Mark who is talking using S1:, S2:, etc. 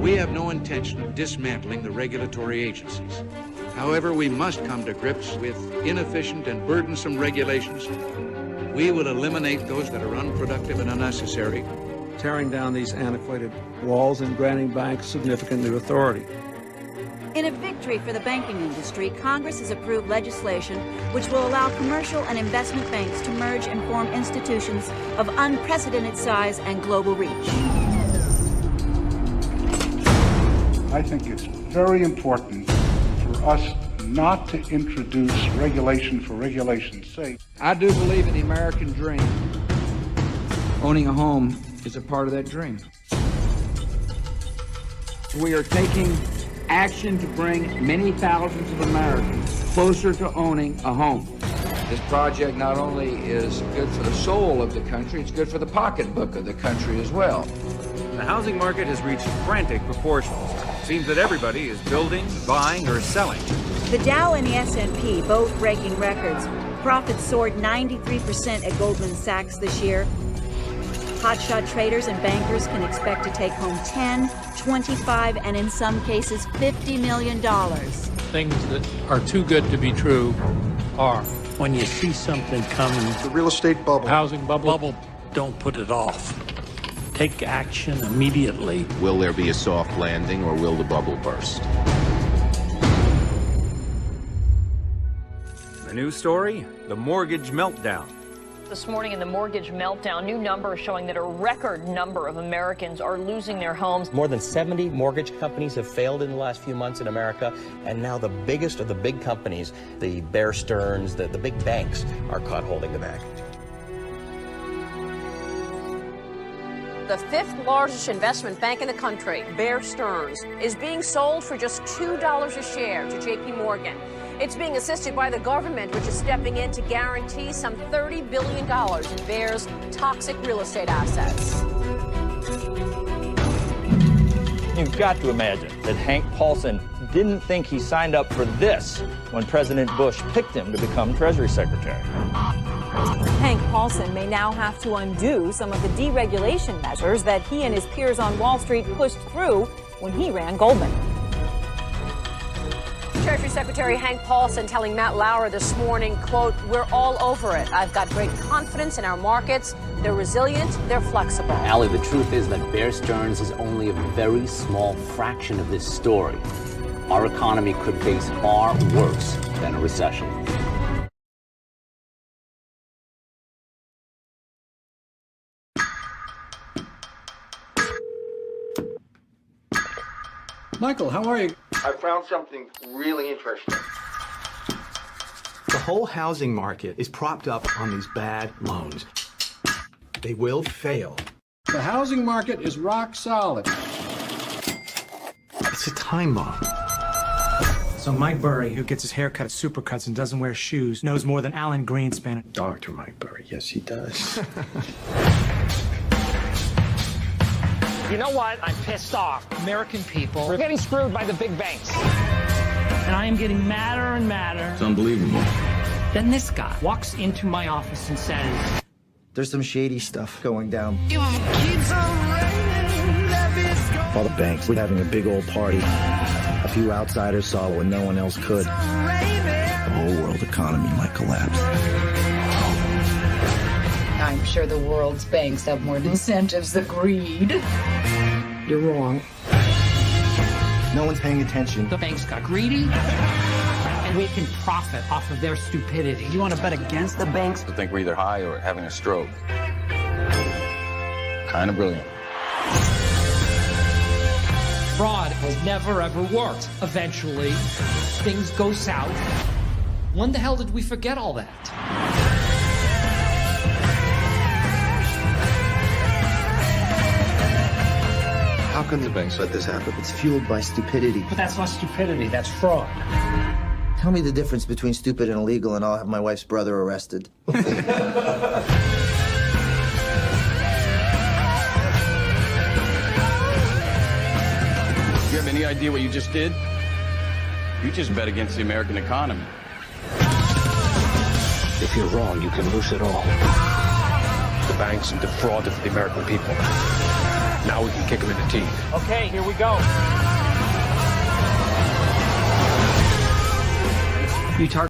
S1: We have no intention of dismantling the regulatory agencies. However, we must come to grips with inefficient and burdensome regulations. We will eliminate those that are unproductive and unnecessary,
S2: tearing down these antiquated walls and granting banks significant new authority.
S3: In a victory for the banking industry, Congress has approved legislation which will allow commercial and investment banks to merge and form institutions of unprecedented size and global reach.
S4: I think it's very important for us not to introduce regulation for regulation's sake.
S5: I do believe in the American dream. Owning a home is a part of that dream. We are taking action to bring many thousands of Americans closer to owning a home. This project not only is good for the soul of the country, it's good for the pocketbook of the country as well.
S6: The housing market has reached frantic proportions. It seems that everybody is building, buying, or selling.
S3: The Dow and the S&P both breaking records. Profits soared 93% at Goldman Sachs this year. Hotshot traders and bankers can expect to take home $10, $25, and in some cases $50 million.
S7: Things that are too good to be true are. When you see something coming,
S8: the real estate bubble,
S7: housing bubble, don't put it off. Take action immediately.
S9: Will there be a soft landing or will the bubble burst?
S6: The news story, the mortgage meltdown.
S10: This morning in the mortgage meltdown, new numbers showing that a record number of Americans are losing their homes.
S11: More than 70 mortgage companies have failed in the last few months in America, and now the biggest of the big companies, the Bear Stearns, the big banks, are caught holding the bag.
S12: The fifth largest investment bank in the country, Bear Stearns, is being sold for just $2 a share to JP Morgan. It's being assisted by the government, which is stepping in to guarantee some $30 billion in Bear's toxic real estate assets.
S13: You've got to imagine that Hank Paulson didn't think he signed up for this when President Bush picked him to become Treasury Secretary.
S14: Hank Paulson may now have to undo some of the deregulation measures that he and his peers on Wall Street pushed through when he ran Goldman.
S12: Treasury Secretary Hank Paulson telling Matt Lauer this morning, quote, "We're all over it. I've got great confidence in our markets. They're resilient. They're flexible."
S15: Allie, the truth is that Bear Stearns is only a very small fraction of this story. Our economy could face far worse than a recession.
S2: Michael, how are you?
S8: I found something really interesting.
S16: The whole housing market is propped up on these bad loans. They will fail.
S2: The housing market is rock solid.
S16: It's a time bomb.
S17: So Mike Burry, who gets his hair cut at Supercuts and doesn't wear shoes, knows more than Alan Greenspan.
S16: Dr. Mike Burry, yes he does.
S18: You know what? I'm pissed off. American people are getting screwed by the big banks.
S19: And I am getting madder and madder.
S9: It's unbelievable.
S19: Then this guy walks into my office and says,
S20: "There's some shady stuff going down."
S21: All the banks were having a big old party. A few outsiders saw what no one else could. The whole world economy might collapse.
S22: I'm sure the world's banks have more incentives than greed.
S17: You're wrong.
S21: No one's paying attention.
S19: the banks got greedy, and we can profit off of their stupidity.
S17: You want to bet against the banks?
S9: I think we're either high or having a stroke. Kind of brilliant.
S19: Fraud has never, ever worked. Eventually, things go south. When the hell did we forget all that?
S21: How can the banks let this happen? It's fueled by stupidity.
S19: But that's not stupidity, that's fraud.
S20: Tell me the difference between stupid and illegal, and I'll have my wife's brother arrested.
S9: You have any idea what you just did? You just bet against the American economy.
S21: If you're wrong, you can lose it all. The banks defrauded the American people.
S1: Now we can kick them in the teeth.
S18: Okay, here we go.
S4: You target